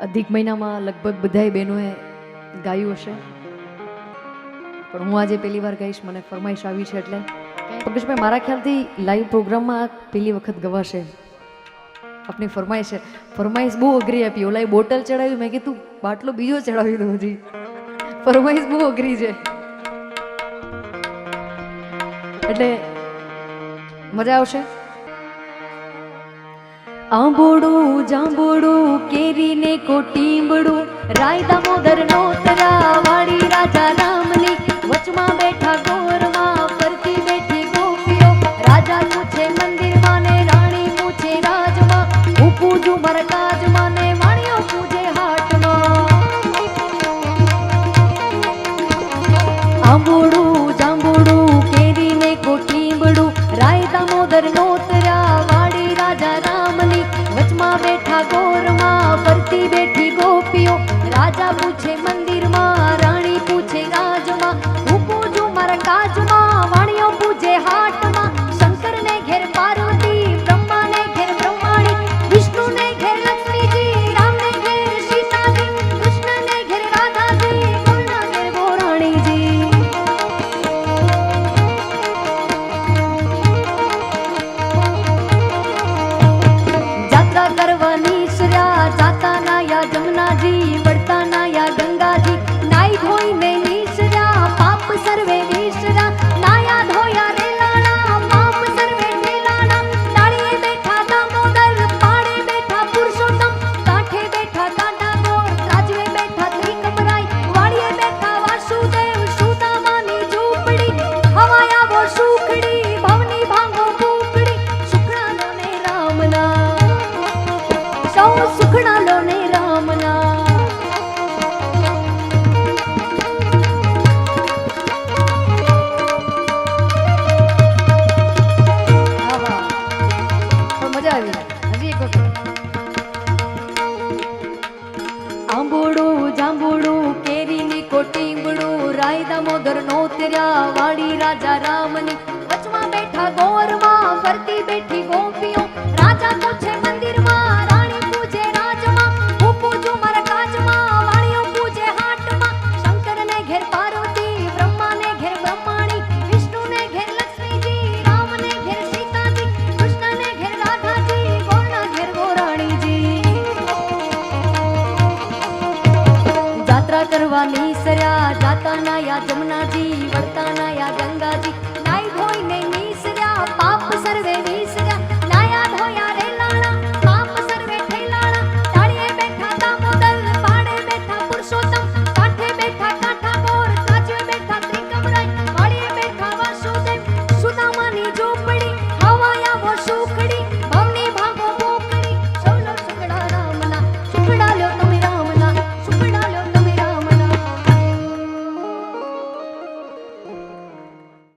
અધિક મહિનામાં લગભગ બધાય બહેનોએ ગાયું હશે, પણ હું આજે પહેલી વાર ગાઈશ. મને ફરમાઈશ આવી છે એટલે પંકજભાઈ મારા ખ્યાલથી લાઈવ પ્રોગ્રામમાં પહેલી વખત ગવાશે. આપની ફરમાઈશ છે. ફરમાઈશ બહુ અઘરી આપી. ઓલા બોટલ ચડાવી, મેં કીધું બાટલો બીજો ચડાવી દો. હજી ફરમાઈશ બહુ અઘરી છે એટલે મજા આવશે. આંબોડું જાંબોડું કેરીને કોટીંબડું રાય દામોદર નોતરા વાળી રાજા રામની વચમાં બેઠા ગોરમાં ફરતી બેઠી ગોપીઓ. રાજા પૂછે મંદિરમાં ને રાણી પૂછે રાજમાં. હું પૂજું મરકાજમાં ને વાણીઓ પૂજે હાટમાં. આંબોડું જાંબોડું કેરીને કોટીંબડું રાય દામોદર નોતરા વાળી રાજા રામની વચમાં બેઠા ગોરમાં ફરતી બેઠી ગોપીઓ. રાજા પૂછે મંદિરમાં રાણી પૂછે રાજમાં. હું પૂજું મારા કાજમાં વાણીઓ પૂજે હાટમાં. શંકરને ઘેર પાર્વતી બ્રહ્માને ઘેર બ્રહ્માણી વિષ્ણુને ઘેર લક્ષ્મીજી રામને ઘેર સીતાજી કૃષ્ણને ઘેર રાધાજી ગોરના ઘેર ગોરાણીજી. જાત્રા કરવા નીસર્યા જાતા નાયા જમનાજી વળતા નાયા ગંગાજી. નાઈ ધોઈને નીસર્યા પાપ સર્વે નીસર્યા. નાયા ધોયા રેલાણા પાપ સર્વે ઢેલાણા. ડાળીએ બેઠા દામોદર પાડે બેઠા પુરુષોત્તમ. કાંઠે બેઠા દાદા ગોર રાજવે બેઠા ત્રિકમરાય. વાડીએ બેઠા વાસુદેવ સુદામાની ઝૂંપડી. હવાય આવો સુખડી ભવની ભાંગો કુકડી. સુખડાલો ને રામના સૌ સુખડાલો ને રામના. મજા આવી. હજી એક વખત. આંબોડું જાંબુડું કેરીની કોટીંબડું રાય દામોદર નોતર્યા વાળી રાજા રામની વચમાં બેઠા ગોરમાં ફરતી બેઠી ગોપીઓ. રાજા પૂછે મંદિરમાં રાણી પૂજે રાજમાં. હું પૂજું મારા કાજમાં વાણીઓ પૂજે હાટમાં. શંકરને ઘેર પાર્વતી બ્રહ્માને ઘેર બ્રહ્માણી વિષ્ણુને ઘેર લક્ષ્મીજી રામને ઘેર સીતાજી કૃષ્ણને ઘેર રાધાજી ગોરના ઘેર ગોરાણીજી. જાત્રા કરવા નીસર્યા જાતા નાયા જમનાજી વળતા નાયા ગંગાજી. નાઈ ધોઈને